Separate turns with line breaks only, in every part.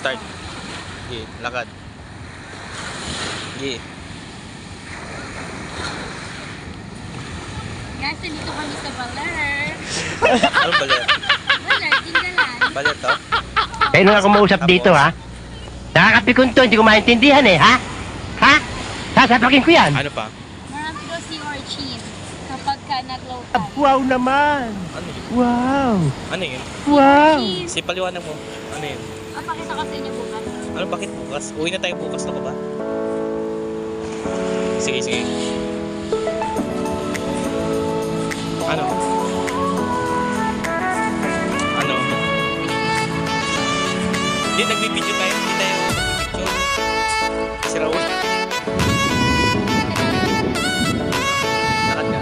Start. Okay, lakad. Okay.
Guys, nandito kami sa Baler.
Anong baler?
Baler, Dingalan.
Baler to?
Kayo na nga kumausap dito, ha? Nakakapikon to, hindi ko maintindihan eh, ha? Ha? Sasapakin ko yan.
Ano pa?
Marami daw si Orchin kapag ka nag-low tide.
Wow naman!
Ano yun?
Wow!
Ano yun?
Wow!
Si paliwanag mo. Ano yun?
Pakita ko sa inyo bukas.
Ano, bakit bukas? Uwi na tayo bukas na ka ba? Sige, sige. Ano? Ano? Hindi, nagbibideo tayo. Hindi tayo nagbibideo. Si Raul. Lakad ka.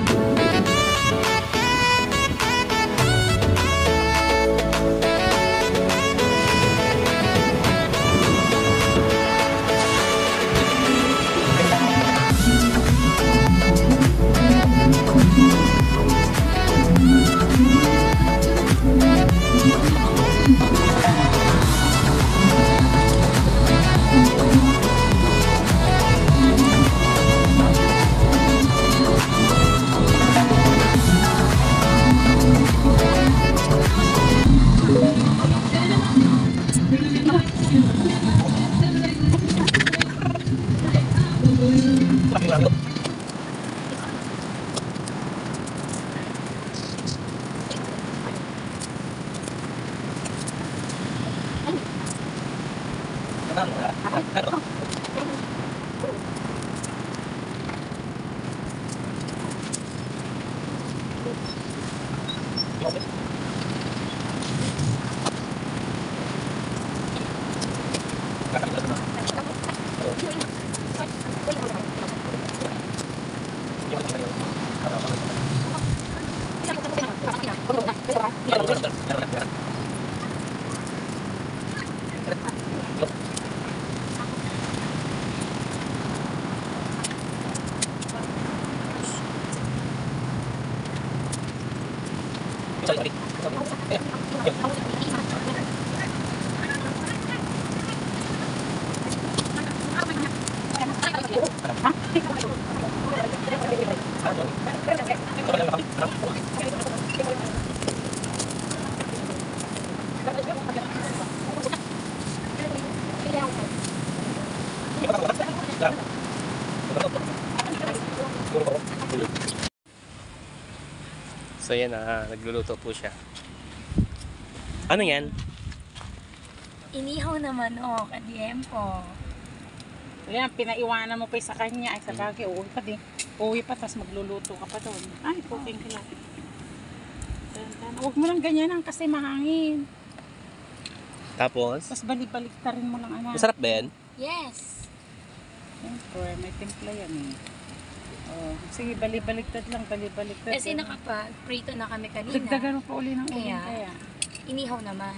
So yan na, nagluluto po siya. Ano yan?
Inihaw na manok, adiempo.
Yan, pinaiwanan mo pa sa kanya. Ay, sa bagay, uuwi pa din. Uuwi pa, tapos magluluto ka pa doon. Ay, cooking ka lang. Huwag mo lang ganyan kasi mahangin.
Tapos?
Tapos balik-balik ta rin mo lang, anak.
Masarap ba yan?
Yes.
Siyempre, may timpla yan eh. Oh, sige, balik-baliktad lang, balik-baliktad.
Kasi nakapa-prito na kami kanina.
Dagdagan mo pa uli ng uling
Kaya,
kaya.
inihaw naman.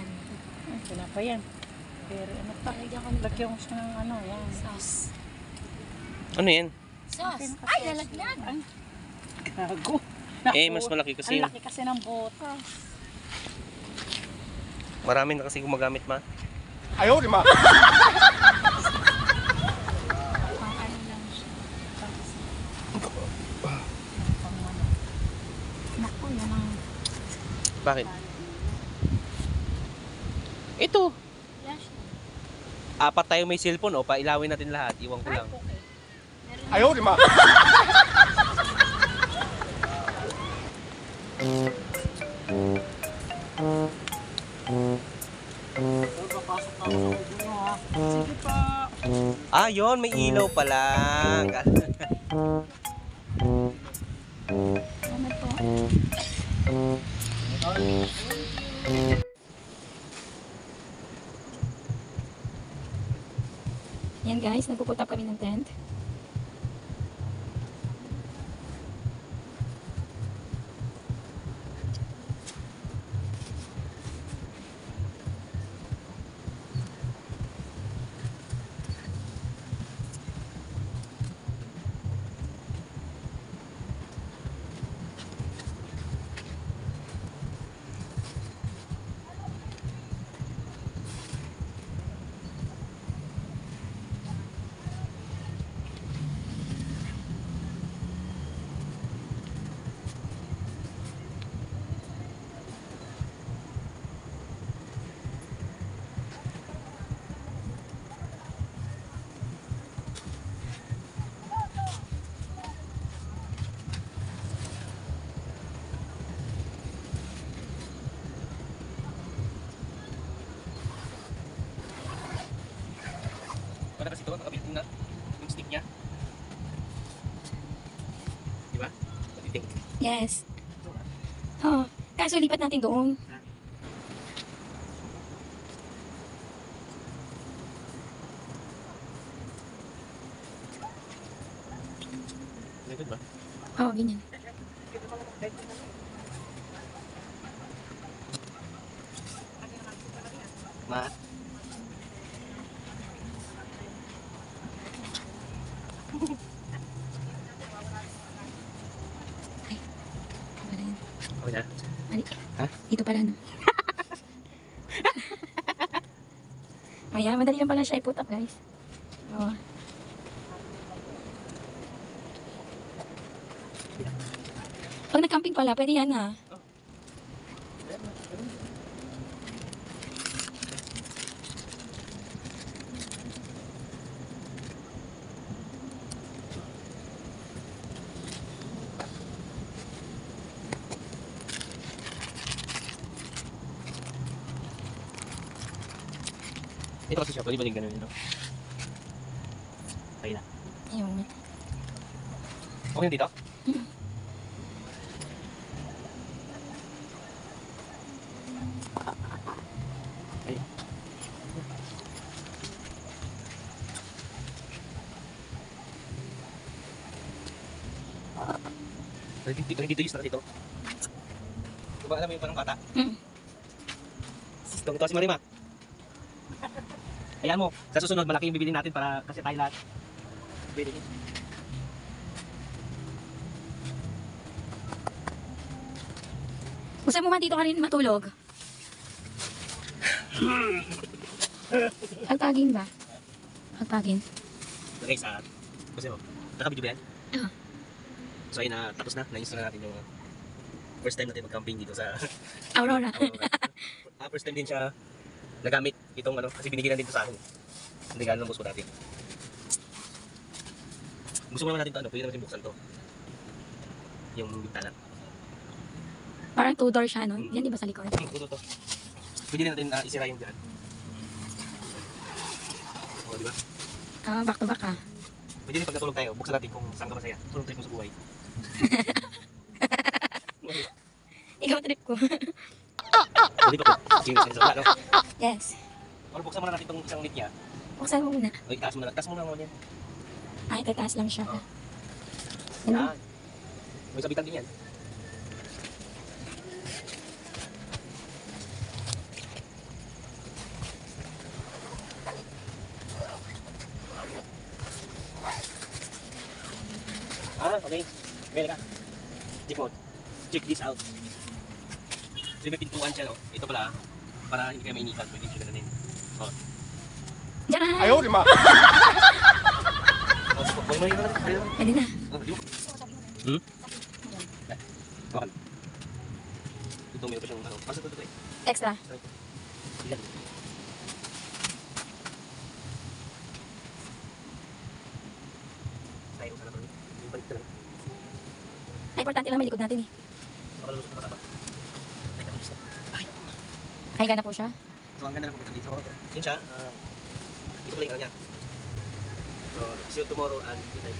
Ay, wala pa yan. Pero ano pa, lagyan ko siya ng ano, yan.
Sauce.
Ano yan?
Sauce. Ay, nalaglag.
Ay, gago.
Eh, mas malaki kasi
Ang
yun.
laki kasi ng botas.
Marami na kasi gumagamit, ma.
Ayaw, di ma!
Pang ano lang siya.
Pang ano. Naku, yan ang...
Bakit? Ito.
Flash na.
Apat tayo may cellphone, o. Pailawin natin lahat. Iwan ko lang.
Okay.
Ayaw, di ma!
Sige pa.
Ah, yun. May ilaw pa lang.
Ano to? Yan guys, nagpuput up kami ng tent.
Para kasi ito, nakabit na yung stick niya. Di ba? What do you think?
Yes. Oo. Kaso lipat natin doon.
Ganito ba?
Oo, ganyan.
Ma?
Wala yan.
Okay na?
Mali.
Ha?
Dito pala, no? Ayan, madali lang pala siya i-put up, guys. Oo. Pag nag-camping pala, pwede yan, ha?
Ito kasi siya, pwede ba din ganun yun, no? Okay na.
Ayun.
Okay na dito? Ay. Dito yung start dito. Diba alam mo yung parang bata?
Mm.
Ito si Marima. Ayan mo, sa susunod malaki yung bibili natin para kasi tayo lahat. Bibili.
Gusto mo man dito ka rin matulog? Alpagin ba? Alpagin.
Okay, sa kasi mo, nakabidyo ba yan?
Oo.
So ayun na, tapos na, na-install na natin yung first time natin mag-camping dito sa
Aurora.
Aurora. First time din siya nagamit itong ano, kasi binigyan din ito sa akin. Hindi gano'n ng boss ko dati. Gusto mo naman natin ito, ano, pwede naman buksan to. Yung bintana.
Parang two-door siya, no? Yan, di ba sa likod?
Ito to. Pwede din natin isira yung dyan. O, di ba?
Ah, back to back, ah.
Pwede din pag natulog tayo, buksan natin kung saan ka masaya. Tulog tayo kung sa buhay.
Ikaw trip ko.
Pwede pa po. Sige, sa no?
Yes.
Or buksan muna natin itong isang ulit niya.
Buksan mo muna.
O, itaas mo na. Taas mo na naman yan.
Ay, tataas lang siya.
Oo.
Ano?
Yan. May sabitan din yan. Okay. Meron ka. Check mo. Check this out. So, may pintuan siya, no? Ito pala, para hindi kayo mainitan. Pwede siya gano'n. Oh.
Diyan!
Ayaw, lima.
Oh, so, huwag mo yun naman.
Pwede na.
Oh, di mo. Hmm? Bakal. Ito, meron pa siyang, ano, pasok ito,
Extra.
Yan. Tayo, sana pa rin. Yung balik ka lang.
Ay, importante lang may likod natin, eh.
Makalusot na kasama. Ay, tapos na. Ay,
Ay, gana po siya.
so, ang ganda ng pupunta dito. Yun siya. Ito pala yung ano niya. So, see you tomorrow and good night.